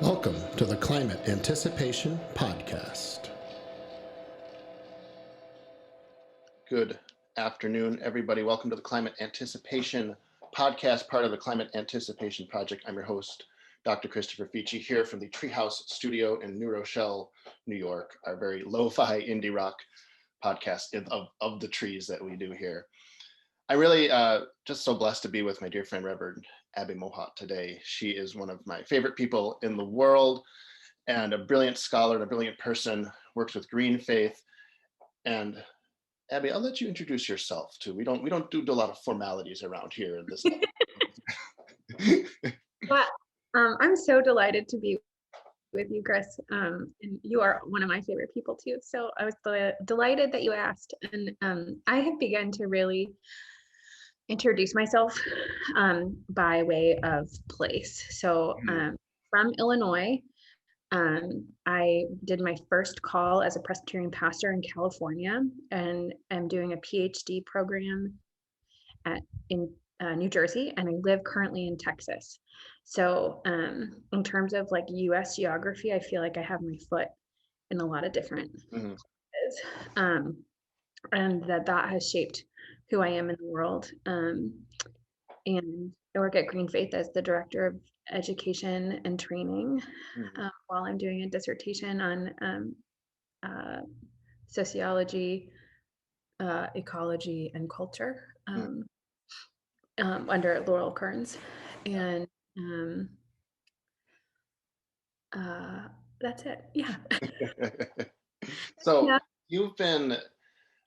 Welcome to the Climate Anticipation Podcast. Good afternoon, everybody. Welcome to the Climate Anticipation Podcast, part of the Climate Anticipation Project. I'm your host, Dr. Christopher Fici, here from the Treehouse Studio in New Rochelle, New York, our very lo-fi indie rock podcast of the trees that we do here. I'm really just so blessed to be with my dear friend, Reverend Abby Mohaupt today. She is one of my favorite people in the world and a brilliant scholar and a brilliant person, works with GreenFaith. And Abby, I'll let you introduce yourself too. We don't do a lot of formalities around here in this. Well, I'm so delighted to be with you, Chris. And you are one of my favorite people too. So I was delighted that you asked. And I have begun to really introduce myself by way of place. So from Illinois, I did my first call as a Presbyterian pastor in California, and I'm doing a PhD program in New Jersey, and I live currently in Texas. So in terms of like US geography, I feel like I have my foot in a lot of different places, and that has shaped who I am in the world. And I work at GreenFaith as the director of education and training while I'm doing a dissertation on sociology, ecology, and culture under Laurel Kearns. And that's it. Yeah. So you've been,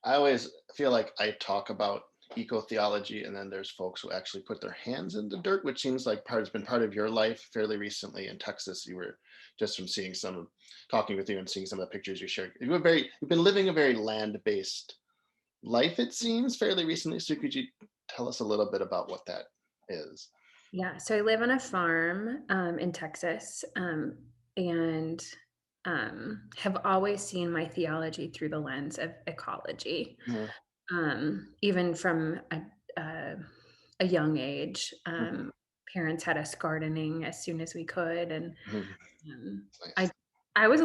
I always feel like I talk about ecotheology, and then there's folks who actually put their hands in the dirt, which seems like has been part of your life fairly recently in Texas. You were just from talking with you and seeing some of the pictures you shared. You've been living a very land-based life, it seems, fairly recently. So could you tell us a little bit about what that is? Yeah, so I live on a farm in Texas, and have always seen my theology through the lens of ecology. Even from a young age. Parents had us gardening as soon as we could, and nice. I was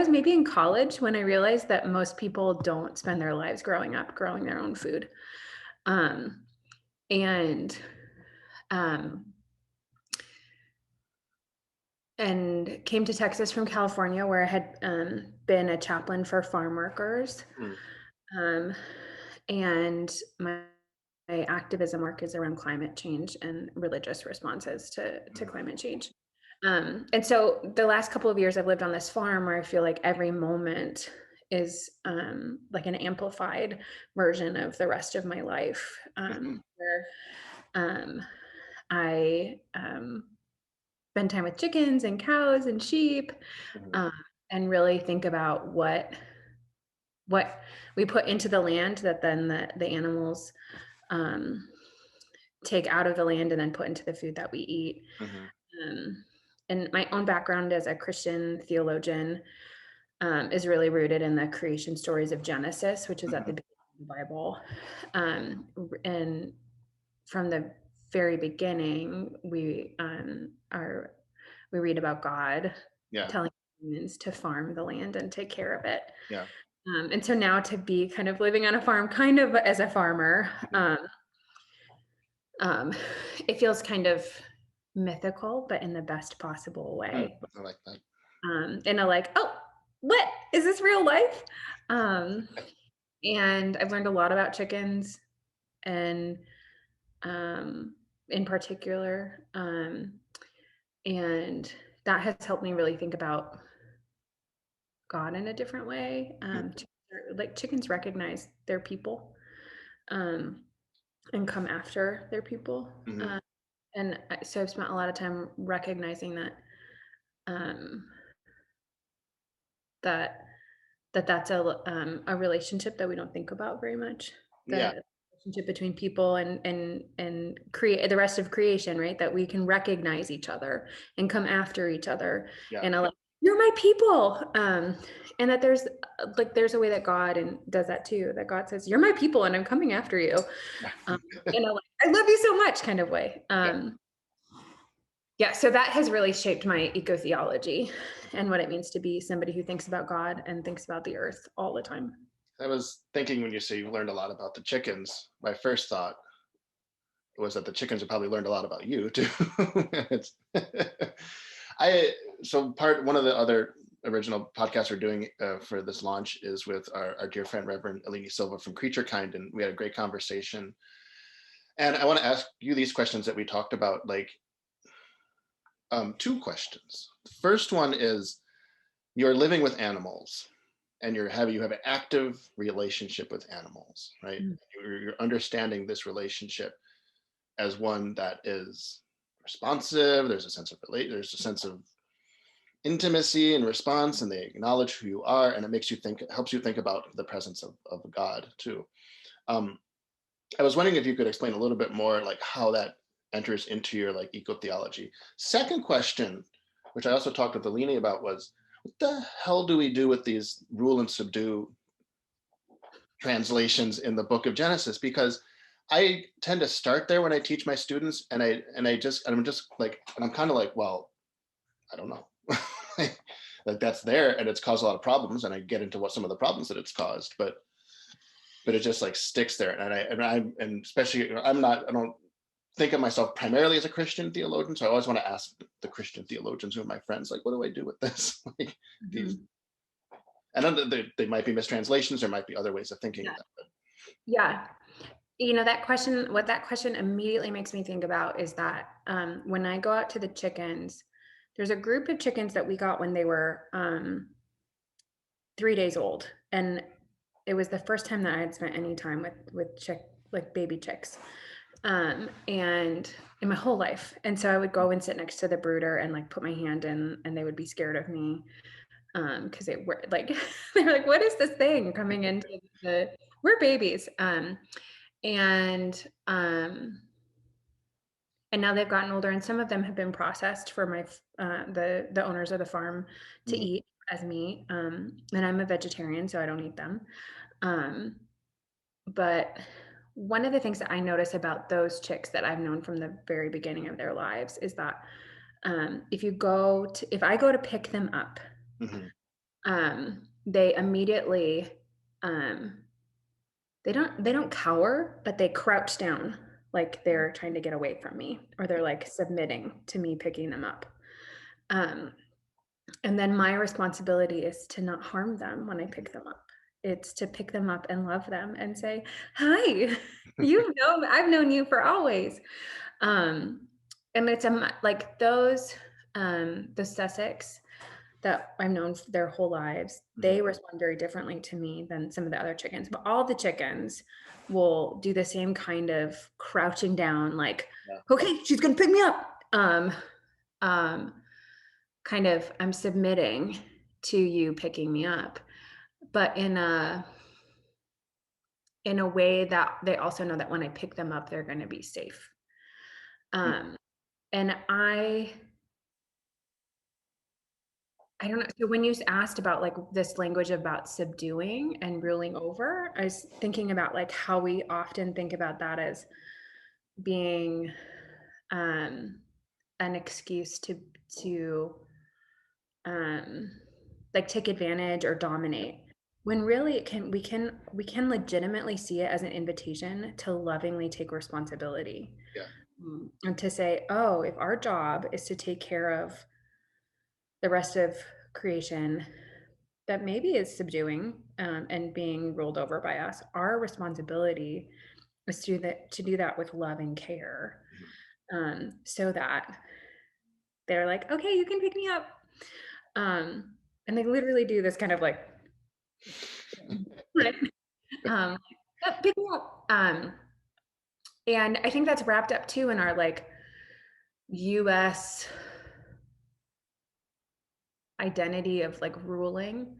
maybe in college when I realized that most people don't spend their lives growing up growing their own food. And came to Texas from California, where I had been a chaplain for farm workers. And my activism work is around climate change and religious responses to climate change. And so the last couple of years I've lived on this farm where I feel like every moment is like an amplified version of the rest of my life, where I spend time with chickens and cows and sheep, and really think about what we put into the land that then the animals take out of the land and then put into the food that we eat. And my own background as a Christian theologian is really rooted in the creation stories of Genesis, which is at the beginning of the Bible. And from the very beginning, we read about God telling humans to farm the land and take care of it. And so now to be kind of living on a farm, kind of as a farmer, it feels kind of mythical, but in the best possible way. I like that. And I'm like, oh, what is this real life? And I've learned a lot about chickens, and in particular, and that has helped me really think about God in a different way. Like chickens recognize their people, and come after their people. And so I've spent a lot of time recognizing that's a relationship that we don't think about very much. The relationship between people and create the rest of creation, right? That we can recognize each other and come after each other, and like, you're my people. And that there's a way that God does that too. That God says, you're my people, and I'm coming after you. Like, I love you so much, kind of way. Yeah, so that has really shaped my ecotheology and what it means to be somebody who thinks about God and thinks about the earth all the time. I was thinking when you say you learned a lot about the chickens, my first thought was that the chickens have probably learned a lot about you too. I so part one of the other original podcasts we're doing for this launch is with our dear friend Reverend Eleni Silva from Creature Kind, and we had a great conversation. And I want to ask you these questions that we talked about, like two questions. The first one is, you're living with animals and you have an active relationship with animals, right? Mm. You're understanding this relationship as one that is responsive. There's a sense of there's a sense of intimacy and response, and they acknowledge who you are, and it makes you think, it helps you think about the presence of God too. I was wondering if you could explain a little bit more, like how that enters into your like ecotheology. Second question, which I also talked with Alini about, was what the hell do we do with these rule and subdue translations in the book of Genesis? Because I tend to start there when I teach my students, and I'm kind of like, well, I don't know. Like that's there, and it's caused a lot of problems, and I get into what some of the problems that it's caused, but it just like sticks there. And especially, I don't think of myself primarily as a Christian theologian, so I always want to ask the Christian theologians who are my friends, like, what do I do with this? Like these, I know that they might be mistranslations, there might be other ways of thinking Yeah. of that. Yeah. You know, what that question immediately makes me think about is that when I go out to the chickens, there's a group of chickens that we got when they were 3 days old. And it was the first time that I had spent any time with like baby chicks. And in my whole life. And so I would go and sit next to the brooder and like put my hand in, and they would be scared of me. Because they were like, they're like, what is this thing coming into we're babies. And now they've gotten older, and some of them have been processed for my the owners of the farm to Mhm. eat as meat. And I'm a vegetarian, so I don't eat them. But one of the things that I notice about those chicks that I've known from the very beginning of their lives is that if I go to pick them up, Mhm. they immediately they don't cower, but they crouch down like they're trying to get away from me, or they're like submitting to me picking them up. And then my responsibility is to not harm them when I pick them up. It's to pick them up and love them and say, "Hi, I've known you for always." And it's like those the Sussex that I've known their whole lives, they respond very differently to me than some of the other chickens. But all the chickens will do the same kind of crouching down, like, Yeah. okay, she's gonna pick me up. Kind of, I'm submitting to you picking me up, but in a way that they also know that when I pick them up, they're going to be safe. And I don't know. So when you asked about like this language about subduing and ruling over, I was thinking about like how we often think about that as being an excuse to like take advantage or dominate. When really we can legitimately see it as an invitation to lovingly take responsibility. Yeah. And to say, oh, if our job is to take care of the rest of creation that maybe is subduing and being ruled over by us, our responsibility is to do that with love and care, so that they're like, okay, you can pick me up. And they literally do this kind of like, right? Pick me up. And I think that's wrapped up too in our like US identity of like ruling,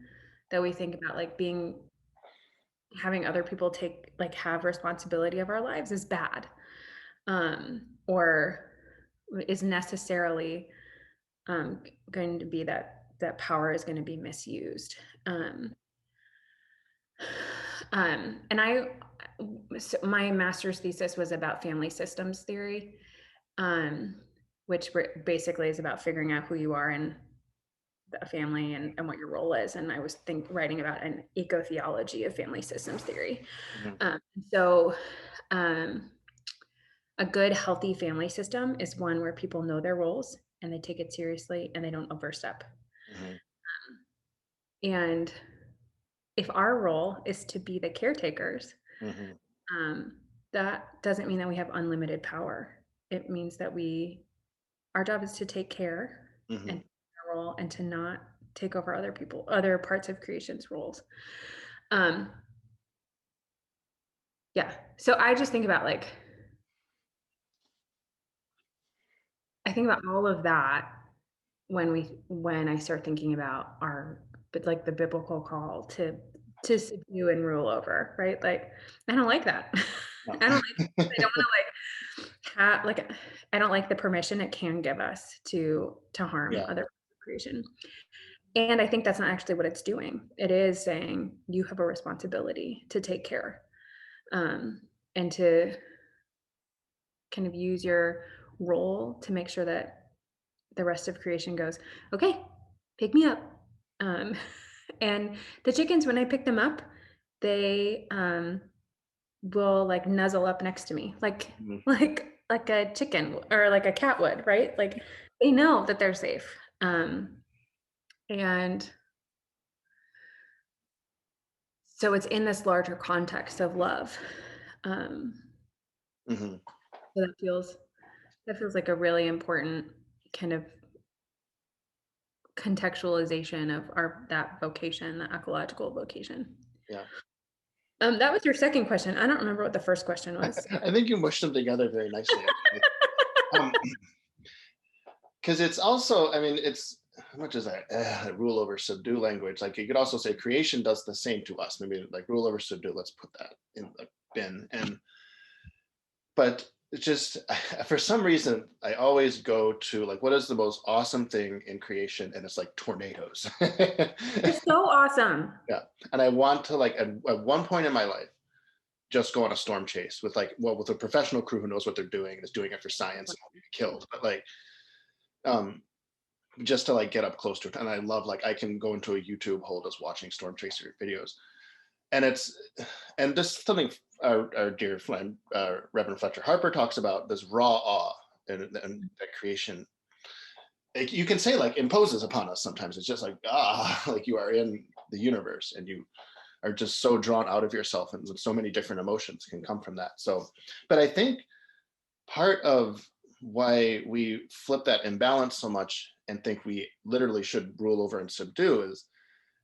that we think about like having other people have responsibility of our lives is bad, or is necessarily going to be that power is going to be misused. And so my master's thesis was about family systems theory. which basically is about figuring out who you are in a family and what your role is. And I was writing about an ecotheology of family systems theory. So a good, healthy family system is one where people know their roles and they take it seriously and they don't overstep. And if our role is to be the caretakers, that doesn't mean that we have unlimited power. It means that our job is to take care and our role, and to not take over other parts of creation's roles. Yeah. So I just think about I think about all of that when I start thinking about the biblical call to subdue and rule over, right? Like, I don't like that. I don't like, I don't want to I don't like the permission it can give us to harm other creation. And I think that's not actually what it's doing. It is saying you have a responsibility to take care, and to kind of use your role to make sure that the rest of creation goes, okay, pick me up. And the chickens, when I pick them up, they will like nuzzle up next to me, like a chicken or like a cat would, right? Like they know that they're safe. And so it's in this larger context of love. So that feels like a really important kind of contextualization of that vocation, the ecological vocation. Yeah. That was your second question. I don't remember what the first question was. I think you mushed them together very nicely. Because it's also, I mean, it's how much is that rule over subdue language? Like you could also say creation does the same to us. Maybe like rule over subdue. Let's put that in the bin. But it's just for some reason I always go to like, what is the most awesome thing in creation? And it's like tornadoes. It's so awesome. Yeah, and I want to like at one point in my life just go on a storm chase with with a professional crew who knows what they're doing and is doing it for science and won't be killed. But like just to like get up close to it. And I love I can go into a YouTube hole just watching storm chaser videos. And just something our dear friend Reverend Fletcher Harper talks about, this raw awe and that creation. You can say imposes upon us sometimes. It's just like you are in the universe and you are just so drawn out of yourself, and so many different emotions can come from that. So, but I think part of why we flip that imbalance so much and think we literally should rule over and subdue is,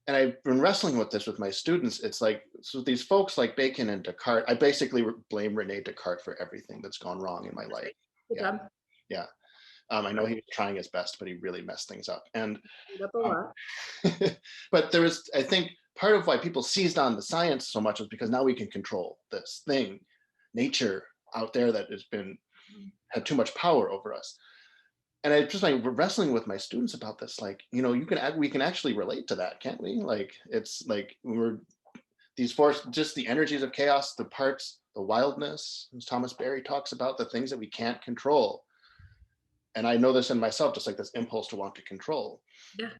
and I've been wrestling with this with my students, it's so these folks like Bacon and Descartes, I basically blame Rene Descartes for everything that's gone wrong in my life. Good job. Yeah. I know he was trying his best, but he really messed things up. And but there was, I think, part of why people seized on the science so much was because now we can control this thing, nature out there that had too much power over us. And I just wrestling with my students about this, we can actually relate to that, can't we? It's we're these forces, just the energies of chaos, the parts, the wildness, as Thomas Berry talks about, the things that we can't control. And I know this in myself, just like this impulse to want to control. Yeah.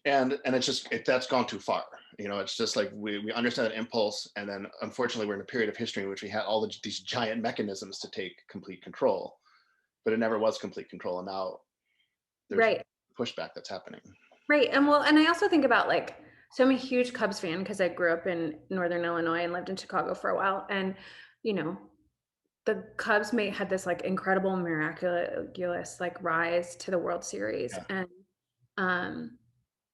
And it's just, that's gone too far. It's just we understand that impulse. And then unfortunately, we're in a period of history in which we had all these giant mechanisms to take complete control, but it never was complete control. And now there's pushback that's happening. Right. And I also think about so I'm a huge Cubs fan because I grew up in Northern Illinois and lived in Chicago for a while. And, the Cubs had this incredible, miraculous rise to the World Series. Yeah.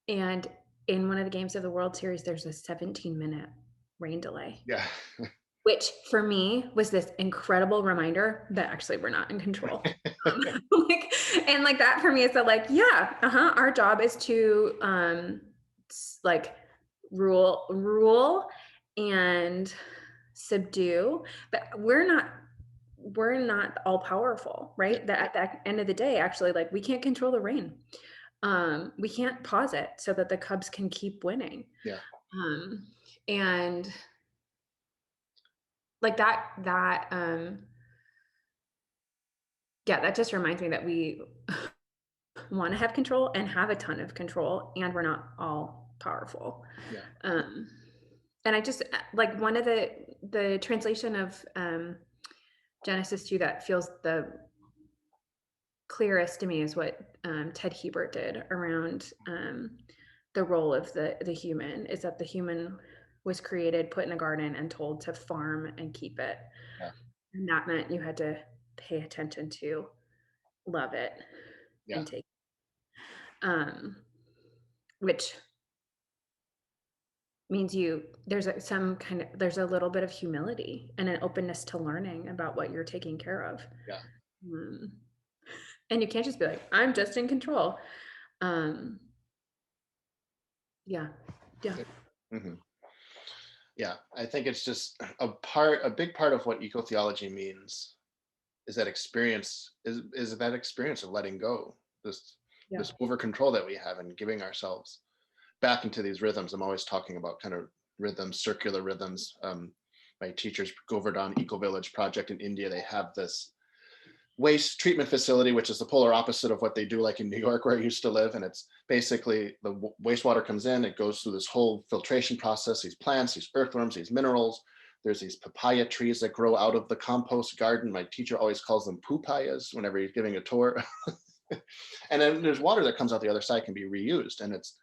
And in one of the games of the World Series, there's a 17-minute rain delay. Yeah. Which for me was this incredible reminder that actually we're not in control. And that for me is that our job is to rule and subdue, but we're not all powerful, right? That at the end of the day, actually, we can't control the rain. We can't pause it so that the Cubs can keep winning. Yeah. And yeah, that just reminds me that we want to have control and have a ton of control, and we're not all powerful. Yeah. And I just like one of the translation of Genesis 2 that feels the clearest to me is what Ted Hebert did around the role of the human, is that the human was created, put in a garden, and told to farm and keep it. Yeah. And that meant you had to pay attention to, love it, Yeah. and take which means there's a little bit of humility and an openness to learning about what you're taking care of. Yeah. And you can't just be like, I'm just in control. Yeah. Mm-hmm. Yeah, I think it's just a big part of what ecotheology means is that experience is that experience of letting go, this over control that we have, and giving ourselves back into these rhythms. I'm always talking about kind of rhythms, circular rhythms. My teachers, Govardhan Eco Village project in India, they have this waste treatment facility, which is the polar opposite of what they do like in New York, where I used to live. And it's basically the wastewater comes in, it goes through this whole filtration process, these plants, these earthworms, these minerals. There's these papaya trees that grow out of the compost garden. My teacher always calls them poopayas whenever he's giving a tour. And then there's water that comes out the other side, can be reused. And it's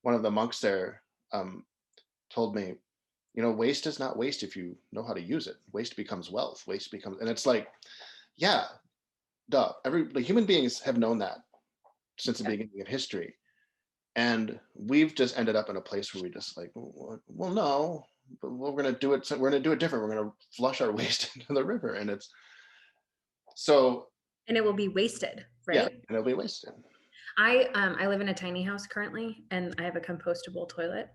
one of the monks there told me, waste is not waste if you know how to use it. Waste becomes wealth. Waste becomes, and it's like, yeah, duh. Human beings have known that since the beginning of history. And we've just ended up in a place where we just like, well, no, but we're going to do it. We're going to do it different. We're going to flush our waste into the river. And it's so. And it will be wasted, right? Yeah, and it'll be wasted. I live in a tiny house currently, and I have a compostable toilet,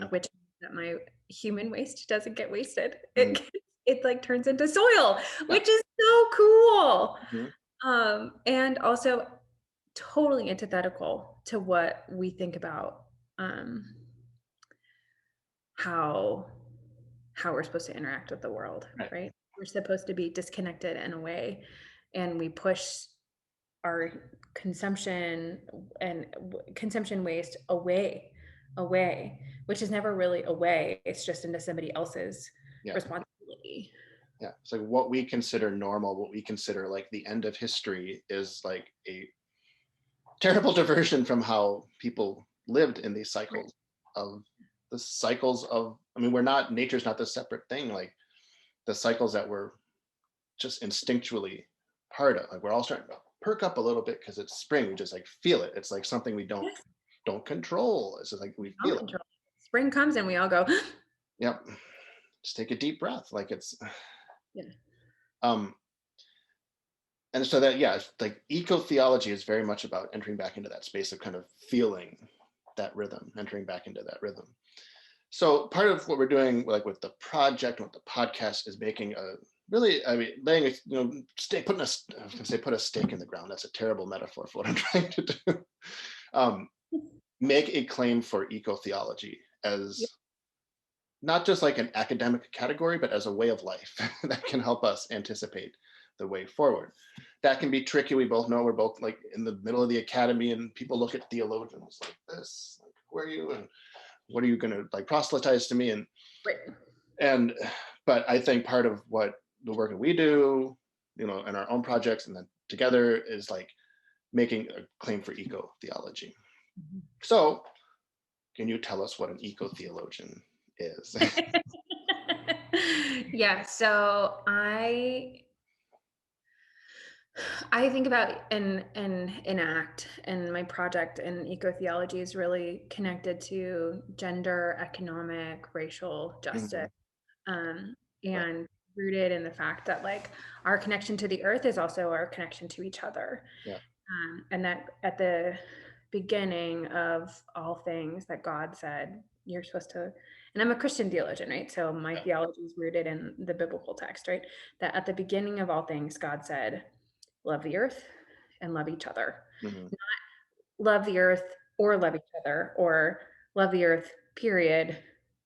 which that my human waste doesn't get wasted. It like turns into soil, which is so cool. And also totally antithetical to what we think about how we're supposed to interact with the world, right? We're supposed to be disconnected in a way, and we push our consumption waste away, which is never really away. It's just into somebody else's responsibility. Yeah, it's like what we consider normal, what we consider like the end of history, is like a terrible diversion from how people lived in these cycles of nature's not this separate thing. Like the cycles that we're just instinctually part of, like we're all starting to perk up a little bit because it's spring. We just like feel it. It's like something we don't control. It's just like we feel it. Spring comes and we all go, yep. Just take a deep breath. Like it's and so that, it's like ecotheology is very much about entering back into that space of kind of feeling that rhythm, entering back into that rhythm. So part of what we're doing, like with the project, with the podcast, is making a really, laying a, put a stake in the ground. That's a terrible metaphor for what I'm trying to do. Make a claim for ecotheology as not just like an academic category, but as a way of life that can help us anticipate the way forward. That can be tricky. We both know we're both like in the middle of the academy, and people look at theologians like this, like, who are you? And what are you going to like proselytize to me? And but I think part of what the work that we do, in our own projects and then together, is like making a claim for ecotheology. So can you tell us what an ecotheologian is? Yeah, so I think about and enact, and my project in ecotheology is really connected to gender, economic, racial justice, and rooted in the fact that like our connection to the earth is also our connection to each other. And that at the beginning of all things, that God said, you're supposed to, and I'm a Christian theologian, right? So my theology is rooted in the biblical text, right? That at the beginning of all things, God said, love the earth and love each other. Not love the earth or love each other, or love the earth, period.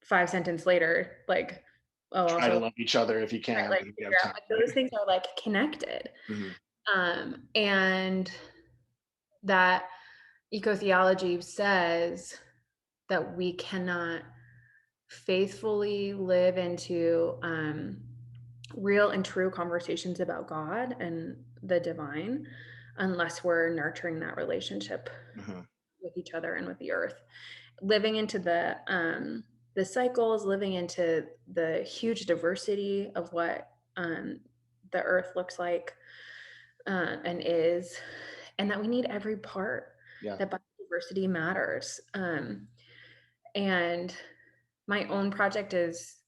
5 sentences later, like, try to love each other if you can. Right, like, those things are like connected. And that ecotheology says that we cannot faithfully live into real and true conversations about God and the divine unless we're nurturing that relationship Mhm. with each other and with the earth, living into the cycles, living into the huge diversity of what the earth looks like and is, and that we need every part, Yeah. that biodiversity matters. And my own project is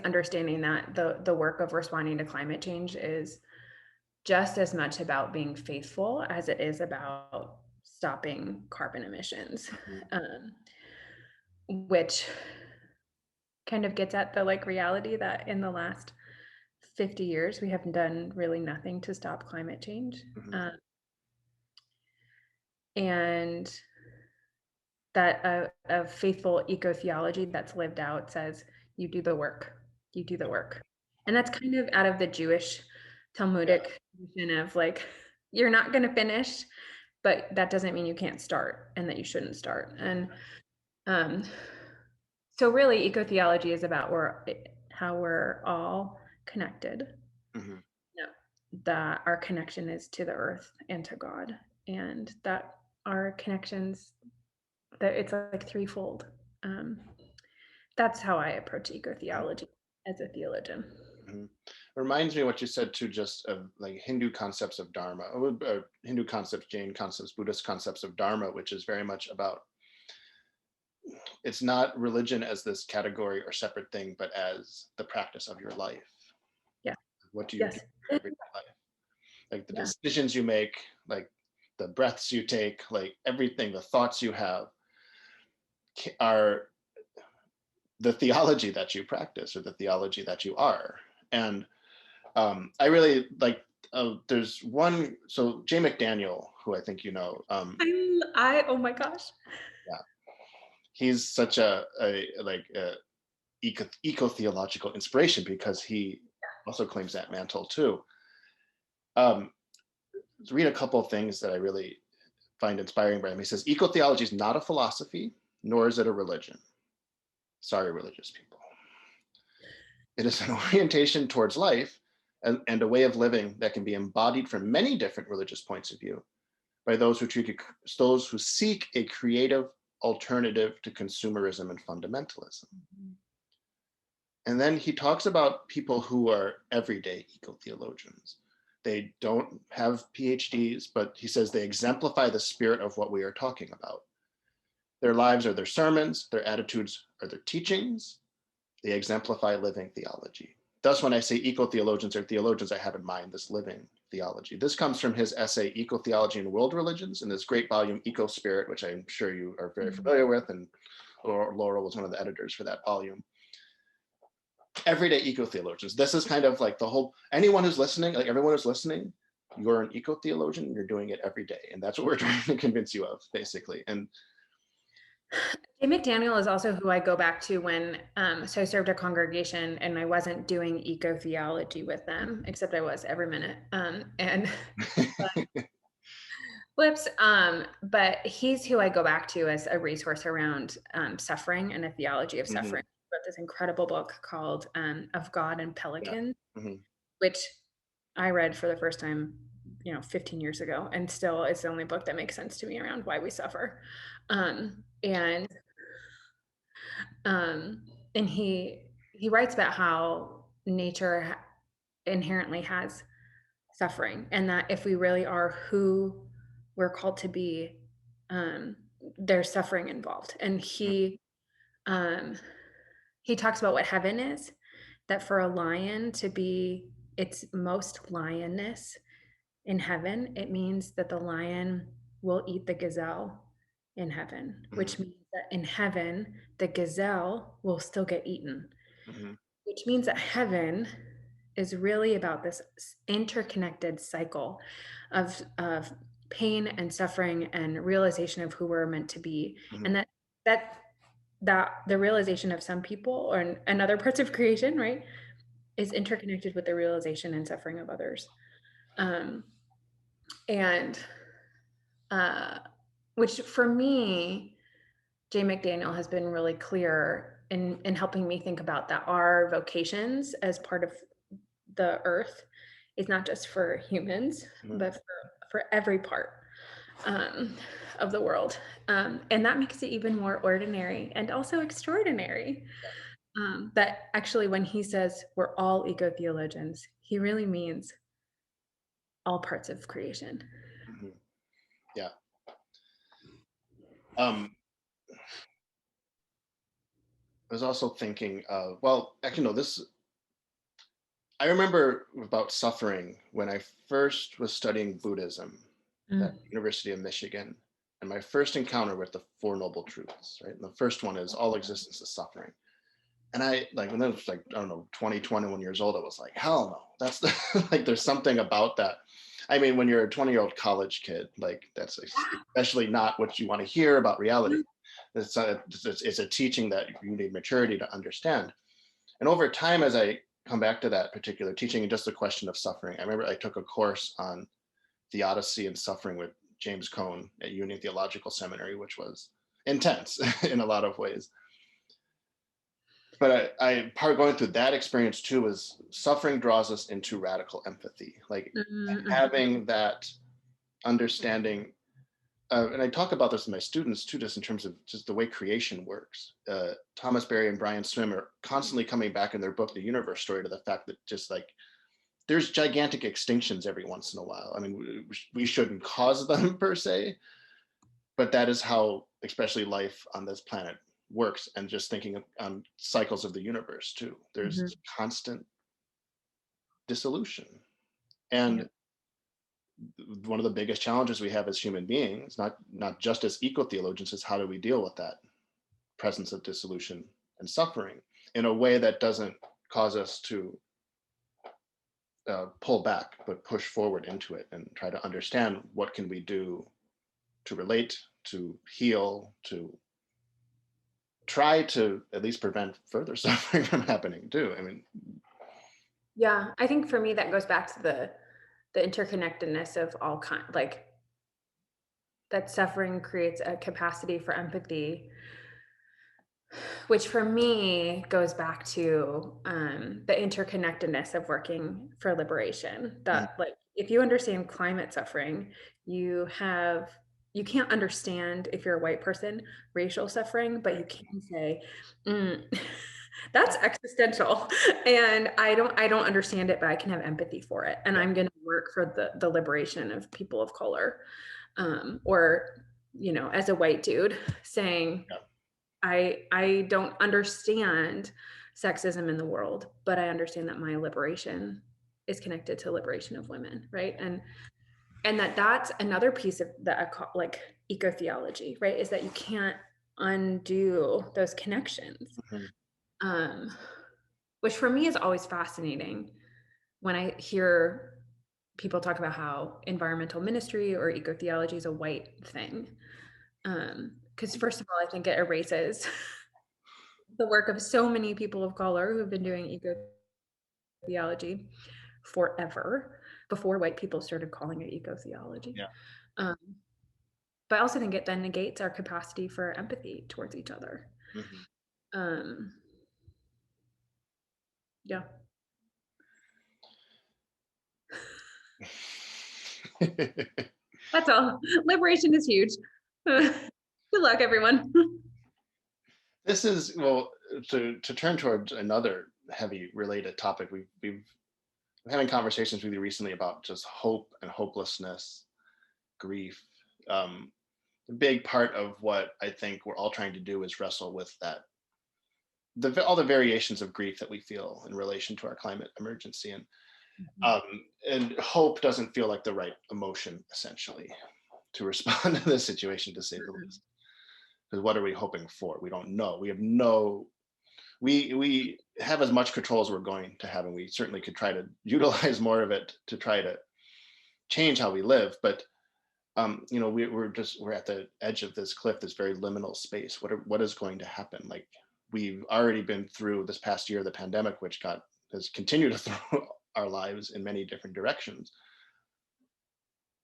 understanding that the work of responding to climate change is just as much about being faithful as it is about stopping carbon emissions, Mhm. which kind of gets at the like reality that in the last 50 years we have done really nothing to stop climate change. Mhm. And that a faithful eco-theology that's lived out says, you do the work, you do the work. And that's kind of out of the Jewish Yeah. Talmudic tradition of like, you're not going to finish, but that doesn't mean you can't start and that you shouldn't start. And um, so really eco-theology is about how we're all connected. Mhm. Yeah. That our connection is to the earth and to God, and that our connections, that it's like threefold. Um, that's how I approach Mhm. eco-theology as a theologian. Mhm. Reminds me of what you said too, just of like Hindu concepts of Dharma, or Hindu concepts, Jain concepts, Buddhist concepts of Dharma, which is very much about, it's not religion as this category or separate thing, but as the practice of your life. Yeah. What do you do Yes. in your everyday life? Like the Yeah. decisions you make, like the breaths you take, like everything, the thoughts you have are the theology that you practice or the theology that you are. And I really like, there's one, so Jay McDaniel, who I think you know, Oh my gosh. yeah, he's such a like a eco-theological inspiration because he also claims that mantle too. Um, read a couple of things that I really find inspiring by him. He says, eco-theology is not a philosophy, nor is it a religion. Sorry, religious people. It is an orientation towards life and a way of living that can be embodied from many different religious points of view by those who seek a creative alternative to consumerism and fundamentalism. And then he talks about people who are everyday eco-theologians. They don't have PhDs, but he says they exemplify the spirit of what we are talking about. Their lives are their sermons, their attitudes are their teachings. They exemplify living theology. Thus, when I say eco-theologians or theologians, I have in mind this living theology. This comes from his essay, Ecotheology and World Religions, in this great volume, Eco-Spirit, which I'm sure you are very familiar with, and Laurel was one of the editors for that volume. Everyday eco-theologians. This is kind of like the whole, anyone who's listening, like everyone who's listening, you're an eco-theologian, you're doing it every day. And that's what we're trying to convince you of, basically. And Jay McDaniel is also who I go back to when, so I served a congregation and I wasn't doing eco-theology with them, except I was every minute. And whoops. But he's who I go back to as a resource around suffering and a theology of Mhm. suffering. He wrote this incredible book called Of God and Yeah. Pelican, Mhm. which I read for the first time, 15 years ago, and still it's the only book that makes sense to me around why we suffer. And um, and he writes about how nature inherently has suffering, and that if we really are who we're called to be, um, there's suffering involved. And um, he talks about what heaven is, that for a lion to be its most lionness in heaven, it means that the lion will eat the gazelle in heaven, Mhm. which means that in heaven, the gazelle will still get eaten, Mhm. which means that heaven is really about this interconnected cycle of pain and suffering and realization of who we're meant to be. Mhm. And that that the realization of some people or in other parts of creation, right, is interconnected with the realization and suffering of others. Um, and which for me, Jay McDaniel has been really clear in helping me think about that our vocations as part of the earth is not just for humans, but for every part of the world. And that makes it even more ordinary and also extraordinary. That actually, when he says we're all ecotheologians, he really means all parts of creation. Yeah. I was also thinking of, well, actually, no, I remember about suffering when I first was studying Buddhism at the University of Michigan, and my first encounter with the Four Noble Truths, right? And the first one is all existence is suffering. And I, like, when I was like, I don't know, 20, 21 years old, I was like, hell no, that's like, there's something about that. I mean, when you're a 20-year-old college kid, like, that's especially not what you want to hear about reality. It's a teaching that you need maturity to understand. And over time, as I come back to that particular teaching and just the question of suffering, I remember I took a course on theodicy and suffering with James Cone at Union Theological Seminary, which was intense in a lot of ways. But I part going through that experience too was suffering draws us into radical empathy, like having that understanding. And I talk about this with my students too, just in terms of just the way creation works. Thomas Berry and Brian Swim are constantly coming back in their book, The Universe Story, to the fact that just like there's gigantic extinctions every once in a while. I mean, we shouldn't cause them per se, but that is how, especially life on this planet works. And just thinking on cycles of the universe too, there's constant dissolution. And one of the biggest challenges we have as human beings, not just as eco-theologians, is how do we deal with that presence of dissolution and suffering in a way that doesn't cause us to pull back, but push forward into it and try to understand what can we do to relate, to heal, to try to at least prevent further suffering from happening too. I mean, yeah, I think for me that goes back to the interconnectedness of all kind, like that suffering creates a capacity for empathy, which for me goes back to the interconnectedness of working for liberation. That like if you understand climate suffering, you can't understand, if you're a white person, racial suffering, but you can say that's existential, and I don't understand it, but I can have empathy for it, and I'm going to work for the liberation of people of color. Or as a white dude saying, I don't understand sexism in the world, but I understand that my liberation is connected to liberation of women, right? And that's another piece of the like ecotheology, right? Is that you can't undo those connections, which for me is always fascinating when I hear people talk about how environmental ministry or ecotheology is a white thing. Because first of all, I think it erases the work of so many people of color who have been doing ecotheology forever, before white people started calling it ecotheology. But I also think it then negates our capacity for empathy towards each other. Yeah. That's all. Liberation is huge. Good luck, everyone. This is, well, to turn towards another heavy related topic, we've been having conversations with you recently about just hope and hopelessness, grief. A big part of what I think we're all trying to do is wrestle with that, all the variations of grief that we feel in relation to our climate emergency. And hope doesn't feel like the right emotion, essentially, to respond to this situation, to say the least. Because what are we hoping for? We don't know. We have as much control as we're going to have, and we certainly could try to utilize more of it to try to change how we live. But we're at the edge of this cliff, this very liminal space. What is going to happen? Like, we've already been through this past year, the pandemic, which has continued to throw our lives in many different directions.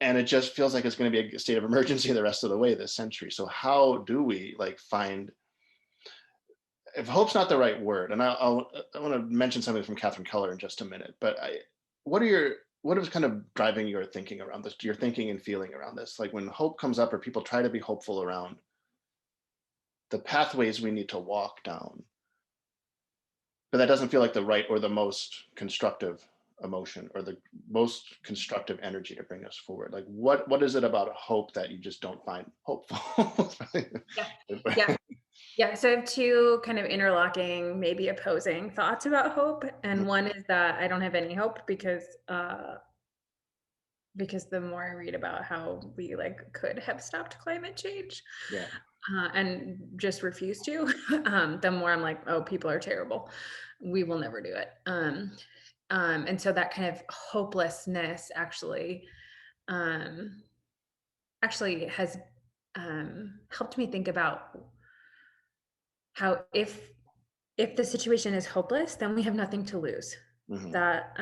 and it just feels like it's going to be a state of emergency the rest of the way this century. So how do we like find, if hope's not the right word, and I want to mention something from Catherine Keller in just a minute, but what is kind of driving your thinking around this, your thinking and feeling around this? Like when hope comes up or people try to be hopeful around the pathways we need to walk down, but that doesn't feel like the right or the most constructive emotion or the most constructive energy to bring us forward. Like what is it about hope that you just don't find hopeful? Yeah. Yeah. Yeah. So I have two kind of interlocking, maybe opposing thoughts about hope. And one is that I don't have any hope because the more I read about how we like could have stopped climate change, Yeah. and just refuse to, the more I'm like, oh, people are terrible. We will never do it. And so that kind of hopelessness um, actually has helped me think about how if the situation is hopeless, then we have nothing to lose. Mm-hmm. That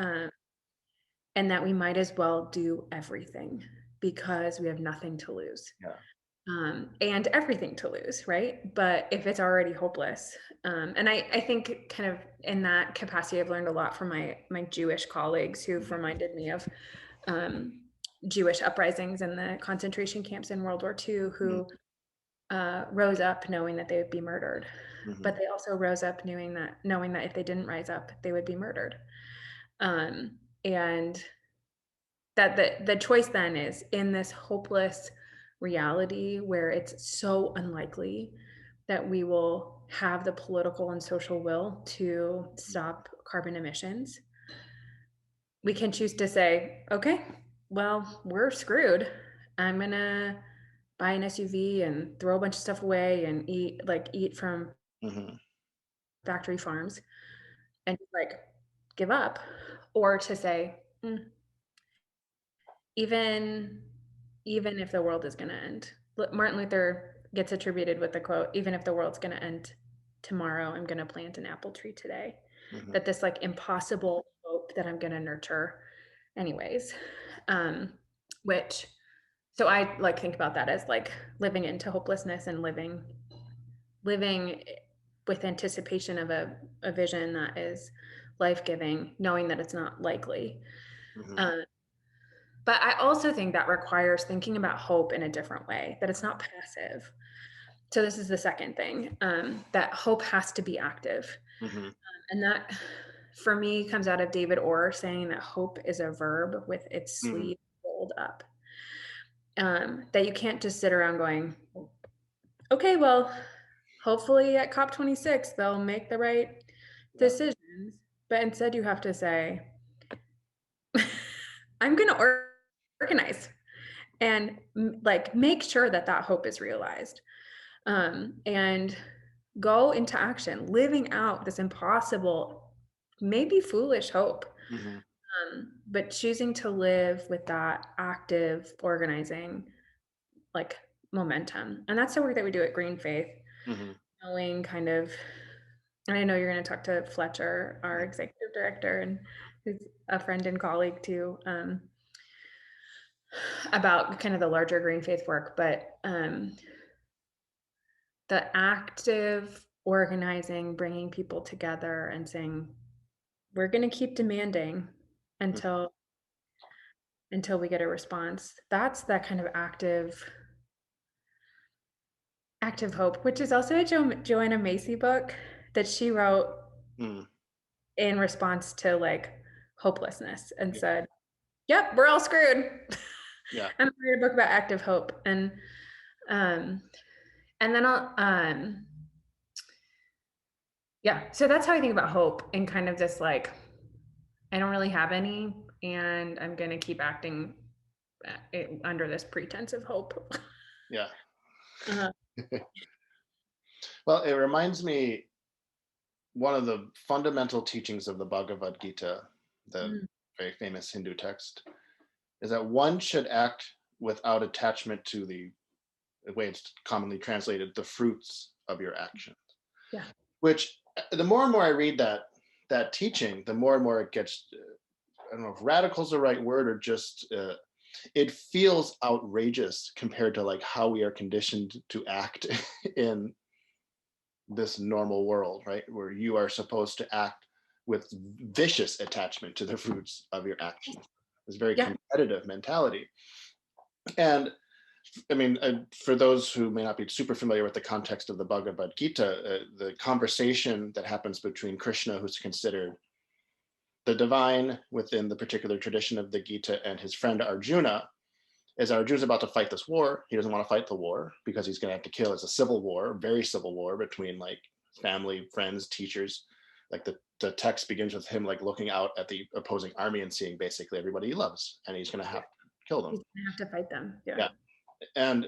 and that we might as well do everything because we have nothing to lose. Yeah. And everything to lose, right? But if it's already hopeless, and I think kind of in that capacity, I've learned a lot from my Jewish colleagues who've reminded me of Jewish uprisings and the concentration camps in World War II, who rose up knowing that they would be murdered, but they also rose up knowing that if they didn't rise up, they would be murdered, and that the choice then is in this hopeless reality where it's so unlikely that we will have the political and social will to stop carbon emissions. We can choose to say, okay, well, we're screwed. I'm gonna buy an SUV and throw a bunch of stuff away and eat from factory farms and like give up. Or to say, even if the world is going to end. Martin Luther gets attributed with the quote, even if the world's going to end tomorrow, I'm going to plant an apple tree today. That this like impossible hope that I'm going to nurture anyways. Which, so I like think about that as like living into hopelessness and living with anticipation of a vision that is life-giving, knowing that it's not likely. But I also think that requires thinking about hope in a different way, that it's not passive. So this is the second thing, that hope has to be active. And that, for me, comes out of David Orr saying that hope is a verb with its sleeve rolled up. That you can't just sit around going, okay, well, hopefully at COP26, they'll make the right decisions. But instead you have to say, I'm going to organize and like make sure that hope is realized, and go into action, living out this impossible, maybe foolish hope, but choosing to live with that active organizing like momentum. And that's the work that we do at GreenFaith, knowing kind of, and I know you're going to talk to Fletcher, our executive director, and who's a friend and colleague too, about kind of the larger GreenFaith work, but the active organizing, bringing people together and saying, we're going to keep demanding until we get a response. That's that kind of active hope, which is also a Joanna Macy book that she wrote in response to like hopelessness and said, yep, we're all screwed. I'm gonna read a book about active hope. And then so that's how I think about hope, and kind of this like, I don't really have any, and I'm gonna keep acting under this pretense of hope. Yeah. Well, it reminds me, one of the fundamental teachings of the Bhagavad Gita, the very famous Hindu text, is that one should act without attachment to the way it's commonly translated, the fruits of your actions. Yeah. Which, the more and more I read that teaching, the more and more it gets, I don't know if radical is the right word, or just it feels outrageous compared to like how we are conditioned to act in this normal world, right? Where you are supposed to act with vicious attachment to the fruits of your actions. This very competitive mentality. And I mean, for those who may not be super familiar with the context of the Bhagavad Gita, the conversation that happens between Krishna, who's considered the divine within the particular tradition of the Gita, and his friend Arjuna, is Arjuna's about to fight this war. He doesn't want to fight the war because he's going to have to kill. It's a civil war, very civil war between like family, friends, teachers. Like the text begins with him like looking out at the opposing army and seeing basically everybody he loves, and he's going to have to kill them. He's going to have to fight them. Yeah. And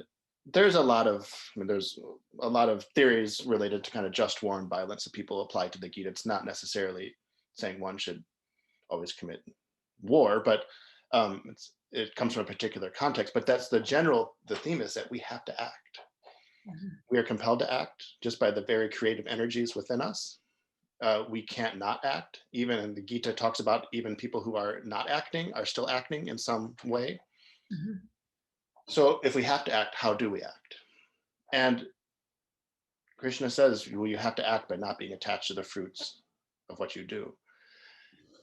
there's a lot of, I mean, there's a lot of theories related to kind of just war and violence that people apply to the Gita. It's not necessarily saying one should always commit war, but it comes from a particular context. But that's the theme is that we have to act. Mm-hmm. We are compelled to act just by the very creative energies within us. We can't not act. Even the Gita talks about even people who are not acting are still acting in some way. Mm-hmm. So if we have to act, how do we act? And Krishna says, well, you have to act by not being attached to the fruits of what you do.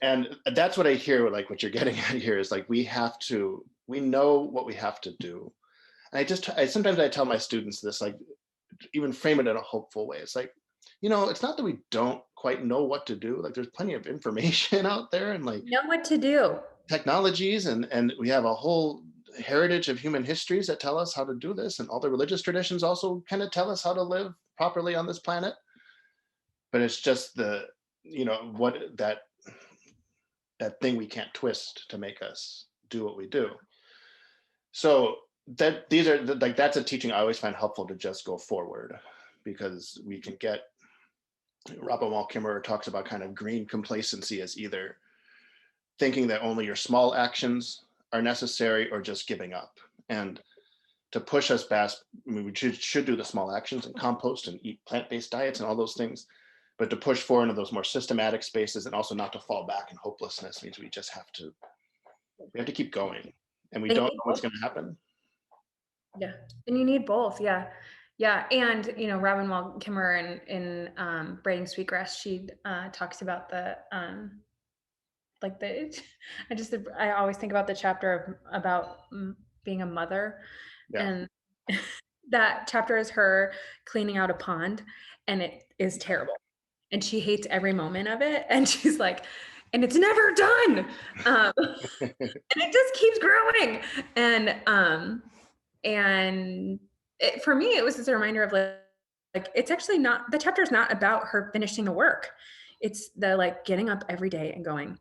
And that's what I hear, like what you're getting at here is like, we know what we have to do. And sometimes I tell my students this, like even frame it in a hopeful way. It's like, it's not that we don't quite know what to do. Like there's plenty of information out there and like know what to do. Technologies and we have a whole heritage of human histories that tell us how to do this, and all the religious traditions also kind of tell us how to live properly on this planet. But it's just the what that thing we can't twist to make us do what we do. So that these are like that's a teaching I always find helpful to just go forward, because we can get Robin Wall Kimmerer talks about kind of green complacency as either thinking that only your small actions are necessary or just giving up. And to push us back, I mean, we should do the small actions and compost and eat plant-based diets and all those things, but to push forward into those more systematic spaces and also not to fall back in hopelessness means we have to keep going, and we don't know what's going to happen. Yeah, and you need both. Yeah. And Robin Wall Kimmerer in Braiding Sweetgrass, she talks about the I always think about the chapter about being a mother, and that chapter is her cleaning out a pond, and it is terrible, and she hates every moment of it, and she's like, and it's never done, and it just keeps growing, and for me it was just a reminder of like it's actually not, the chapter is not about her finishing the work. It's the like getting up every day and going,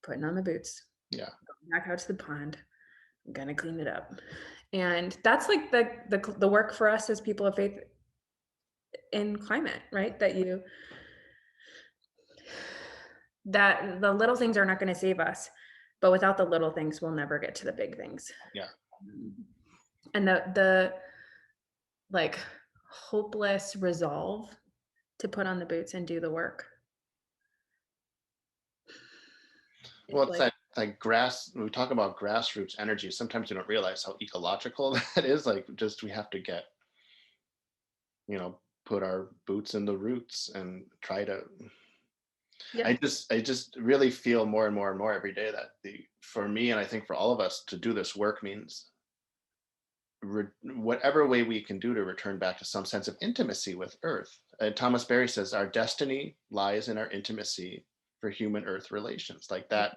putting on the boots, going back out to the pond, I'm gonna clean it up. And that's like the work for us as people of faith in climate, right? That the little things are not going to save us, but without the little things, we'll never get to the big things. Yeah. And the like hopeless resolve to put on the boots and do the work. Well, it's like when we talk about grassroots energy, sometimes you don't realize how ecological that is. Like, just we have to get, put our boots in the roots and try to. Yeah. I just really feel more and more and more every day that for me, and I think for all of us, to do this work means whatever way we can do to return back to some sense of intimacy with Earth. Thomas Berry says our destiny lies in our intimacy for human-Earth relations, like that.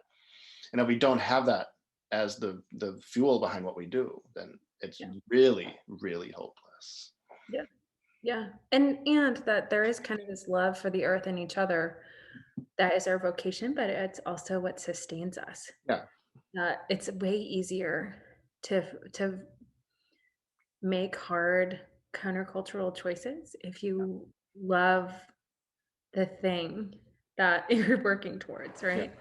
And if we don't have that as the fuel behind what we do, then it's really, really hopeless. Yeah. And that there is kind of this love for the earth and each other that is our vocation, but it's also what sustains us. Yeah. It's way easier to make hard countercultural choices if you love the thing that you're working towards, right?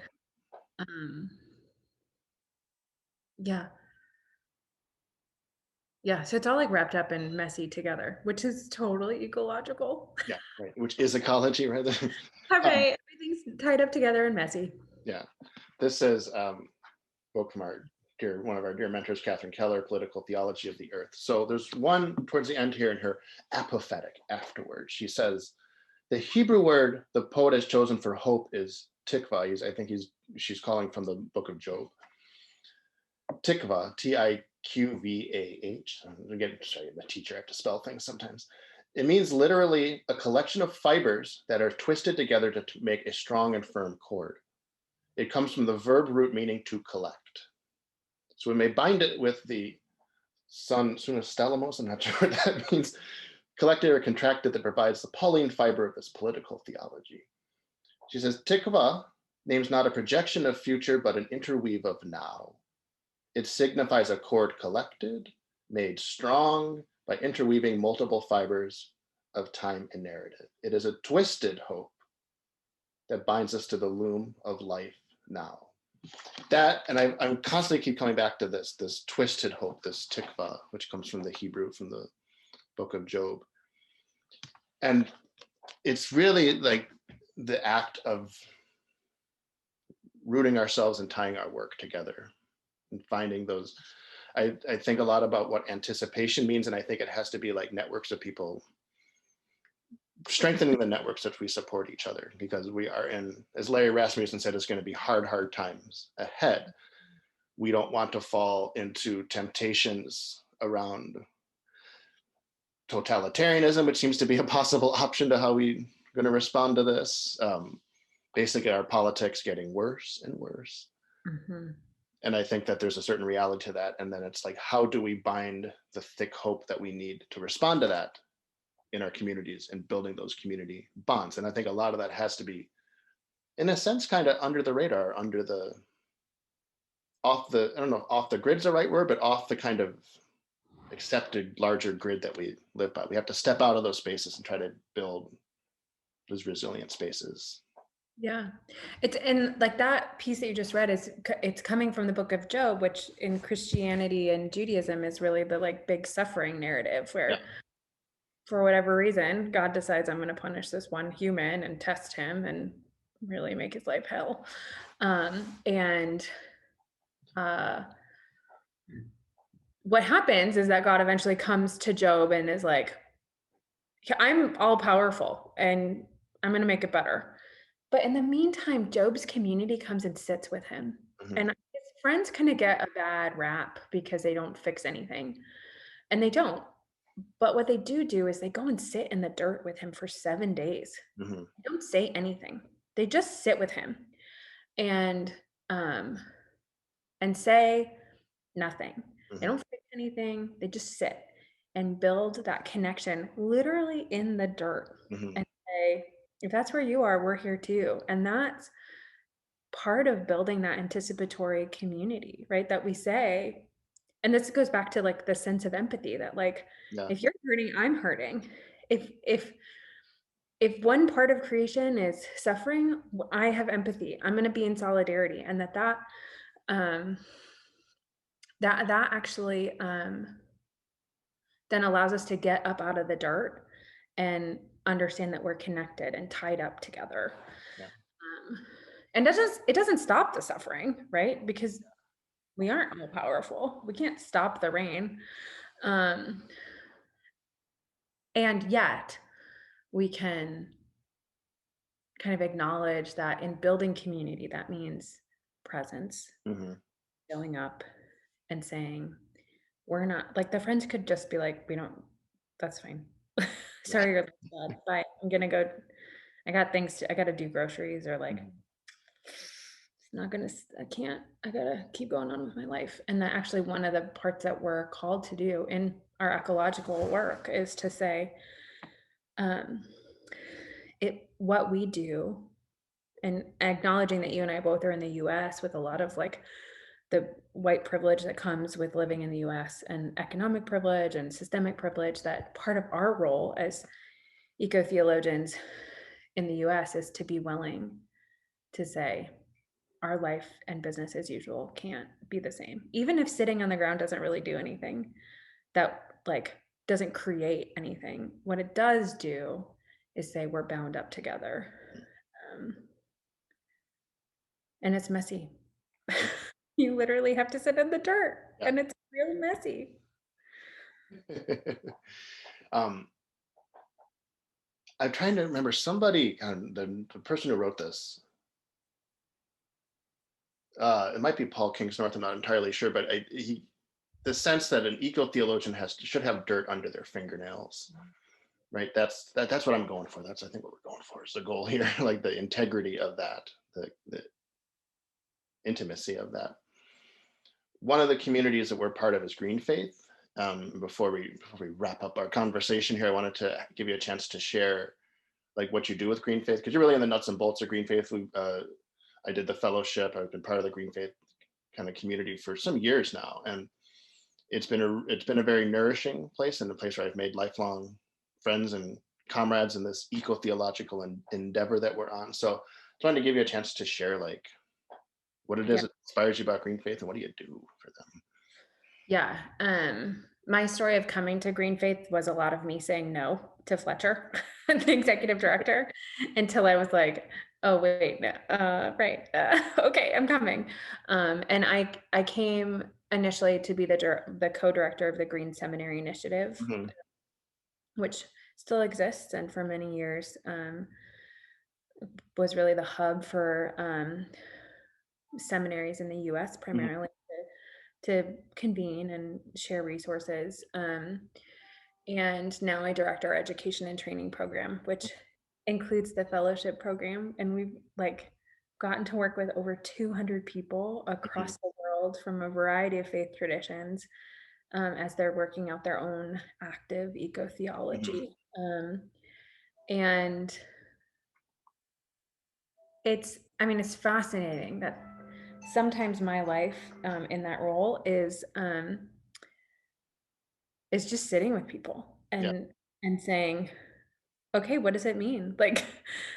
So it's all like wrapped up and messy together, which is totally ecological. Yeah, right. Which is ecology, right? Everything's tied up together and messy. Yeah. This says, quote from our one of our dear mentors, Catherine Keller, Political Theology of the Earth. So there's one towards the end here in her apophatic afterwards. She says, the Hebrew word the poet has chosen for hope is Tikvah. She's calling from the book of Job. Tikvah, Tiqvah. Again, sorry, I'm a teacher, I have to spell things sometimes. It means literally a collection of fibers that are twisted together to make a strong and firm cord. It comes from the verb root meaning to collect. So we may bind it with the sunastellamos, I'm not sure what that means, collected or contracted, that provides the Pauline fiber of this political theology. She says, Tikvah names not a projection of future, but an interweave of now. It signifies a cord collected, made strong by interweaving multiple fibers of time and narrative. It is a twisted hope that binds us to the loom of life now. That, and I constantly keep coming back to this twisted hope, this tikvah, which comes from the Hebrew, from the book of Job. And it's really like the act of rooting ourselves and tying our work together and finding those. I think a lot about what anticipation means, and I think it has to be like networks of people, strengthening the networks that we support each other, because we are in, as Larry Rasmussen said, it's going to be hard times ahead. We don't want to fall into temptations around totalitarianism, which seems to be a possible option to how we're going to respond to this. Basically, our politics getting worse and worse. Mm-hmm. And I think that there's a certain reality to that. And then it's like, how do we bind the thick hope that we need to respond to that in our communities and building those community bonds? And I think a lot of that has to be, in a sense, kind of under the radar, off the grid's the right word, but off the kind of accepted larger grid that we live by. We have to step out of those spaces and try to build those resilient spaces. Yeah, it's, and like that piece that you just read it's coming from the book of Job, which in Christianity and Judaism is really the like big suffering narrative where for whatever reason, God decides I'm going to punish this one human and test him and really make his life hell. What happens is that God eventually comes to Job and is like, I'm all powerful and I'm going to make it better. But in the meantime, Job's community comes and sits with him. Mm-hmm. And his friends kind of get a bad rap because they don't fix anything. And they don't. But what they do is they go and sit in the dirt with him for 7 days. Mm-hmm. They don't say anything. They just sit with him and say nothing. Mm-hmm. They don't fix anything. They just sit and build that connection literally in the dirt. Mm-hmm. And say, if that's where you are, we're here too. And that's part of building that anticipatory community, right? That we say, and this goes back to like the sense of empathy that like, if you're hurting, I'm hurting. If one part of creation is suffering, I have empathy. I'm going to be in solidarity. And that actually then allows us to get up out of the dirt and understand that we're connected and tied up together. Yeah. And it doesn't stop the suffering, right? Because we aren't all powerful. We can't stop the rain. And yet we can kind of acknowledge that in building community, that means presence, mm-hmm. showing up and saying, we're not, like the friends could just be like, that's fine. Sorry, you're bad. Bye. I'm gonna go. I got to do groceries, or like, I gotta keep going on with my life. And that actually one of the parts that we're called to do in our ecological work is to say, what we do, and acknowledging that you and I both are in the US with a lot of like the white privilege that comes with living in the US and economic privilege and systemic privilege, that part of our role as ecotheologians in the US is to be willing to say our life and business as usual can't be the same. Even if sitting on the ground doesn't really do anything, that like doesn't create anything. What it does do is say we're bound up together. And it's messy. You literally have to sit in the dirt, Yeah. and it's really messy. um, I'm trying to remember somebody, the person who wrote this. It might be Paul Kingsnorth. I'm not entirely sure, but the sense that an eco-theologian should have dirt under their fingernails, right? That's what I'm going for. That's, I think, what we're going for is the goal here, like the integrity of that, the intimacy of that. One of the communities that we're part of is GreenFaith. Before we wrap up our conversation here, I wanted to give you a chance to share like what you do with GreenFaith, because you're really in the nuts and bolts of GreenFaith. I did the fellowship. I've been part of the GreenFaith kind of community for some years now, and it's been a very nourishing place, and a place where I've made lifelong friends and comrades in this ecotheological endeavor that we're on. So I wanted to give you a chance to share like what it is that inspires you about GreenFaith and what do you do for them. Yeah. My story of coming to GreenFaith was a lot of me saying no to Fletcher, the executive director, until I was like, oh, wait, right. Okay, I'm coming. And I came initially to be the co-director of the Green Seminary Initiative, Mm-hmm. which still exists and for many years was really the hub for seminaries in the US primarily to convene and share resources. And now I direct our education and training program, which includes the fellowship program. And we've like gotten to work with over 200 people across the world from a variety of faith traditions as they're working out their own active ecotheology. And it's fascinating that sometimes my life in that role is just sitting with people Yeah. and saying, okay, what does it mean? Like,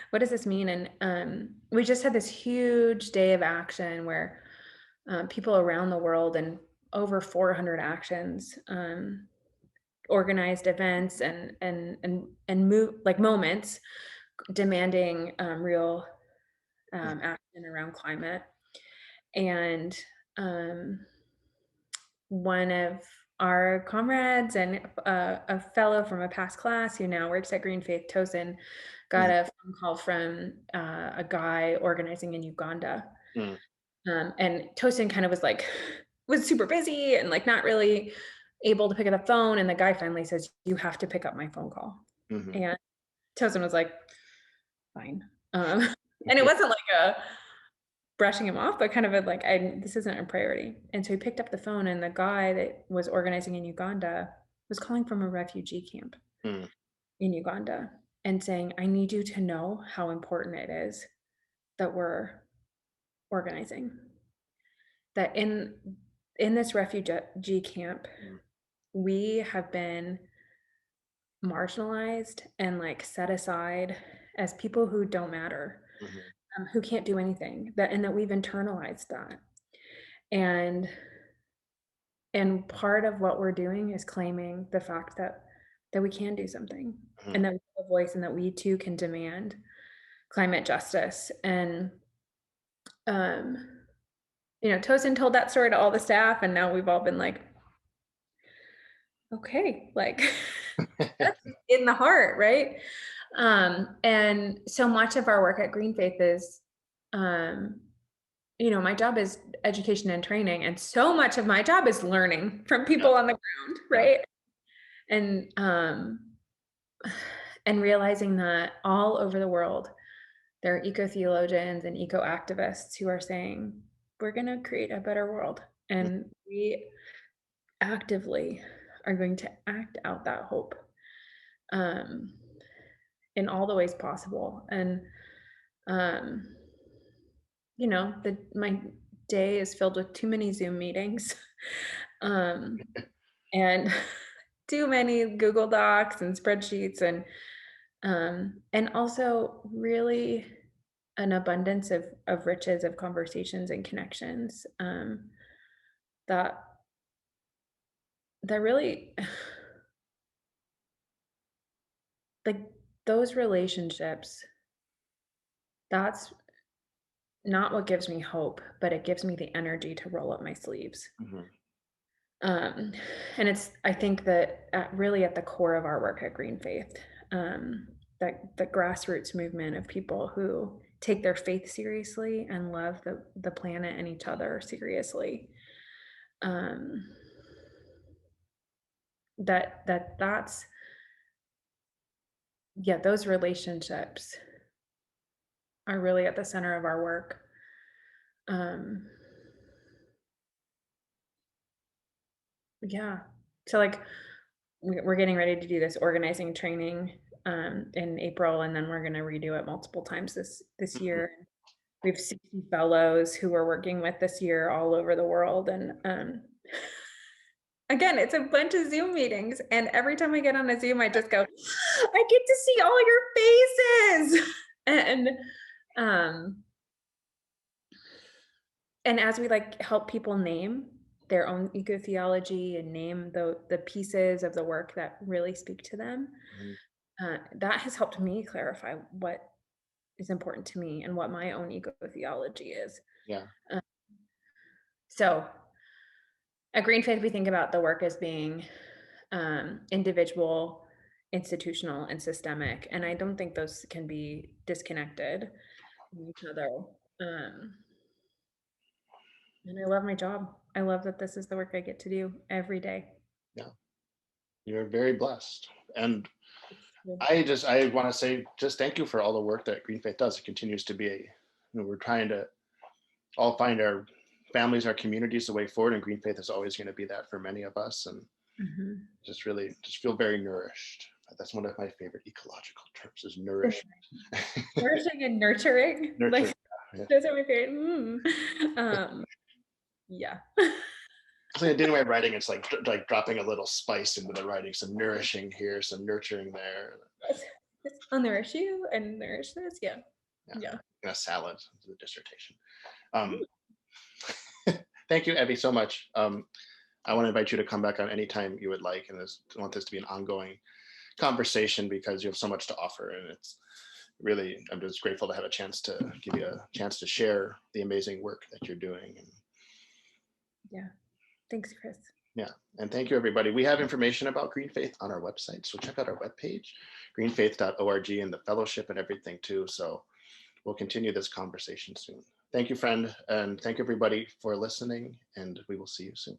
what does this mean? And we just had this huge day of action where people around the world and over 400 actions organized events and move like moments demanding real action around climate. And one of our comrades and a fellow from a past class who now works at GreenFaith, Tosin, got a phone call from a guy organizing in Uganda. And Tosin kind of was super busy and like not really able to pick up the phone. And the guy finally says, you have to pick up my phone call. And Tosin was like, fine. And it wasn't like a brushing him off, but kind of this isn't a priority. And so he picked up the phone, and the guy that was organizing in Uganda was calling from a refugee camp in Uganda and saying, I need you to know how important it is that we're organizing. That in this refugee camp, we have been marginalized and like set aside as people who don't matter, who can't do anything, and that we've internalized that. And part of what we're doing is claiming the fact that we can do something and that we have a voice and that we too can demand climate justice. And Tosin told that story to all the staff, and now we've all been like, okay, like that's in the heart, right? And so much of our work at GreenFaith is my job is education and training, and so much of my job is learning from people on the ground, right? And realizing that all over the world there are ecotheologians and eco-activists who are saying we're going to create a better world, and we actively are going to act out that hope in all the ways possible. And my day is filled with too many Zoom meetings and too many Google Docs and spreadsheets, and also really an abundance of riches of conversations and connections that really like those relationships. That's not what gives me hope, but it gives me the energy to roll up my sleeves. And I think that really at the core of our work at GreenFaith, that the grassroots movement of people who take their faith seriously and love the planet and each other seriously, that's those relationships are really at the center of our work. So like we're getting ready to do this organizing training in April, and then we're going to redo it multiple times this year. We have 60 fellows who we're working with this year all over the world, and again, it's a bunch of Zoom meetings, and every time I get on a Zoom, I just go, I get to see all your faces. And as we like help people name their own ecotheology and name the pieces of the work that really speak to them, that has helped me clarify what is important to me and what my own ecotheology is. So at GreenFaith, we think about the work as being individual, institutional, and systemic, and I don't think those can be disconnected from each other. And I love my job. I love that this is the work I get to do every day. Yeah, you're very blessed. And I want to say just thank you for all the work that GreenFaith does. It continues to be we're trying to all find our families, our communities, the way forward, and GreenFaith is always going to be that for many of us. And just feel very nourished. That's one of my favorite ecological terms, is nourishment. Nourishing and nurturing. Like, those are my favorite. In my writing, it's like dropping a little spice into the writing, some nourishing here, some nurturing there. I'll nourish you and nourish this. Yeah. In a salad, the dissertation. Thank you, Evie, so much. I want to invite you to come back on anytime you would like, and I want this to be an ongoing conversation because you have so much to offer, and it's really, I'm just grateful to have a chance to give you a chance to share the amazing work that you're doing. And thanks, Chris. And thank you, everybody. We have information about GreenFaith on our website, so check out our webpage, greenfaith.org, and the fellowship and everything too. So we'll continue this conversation soon. Thank you, friend, and thank everybody for listening, and we will see you soon.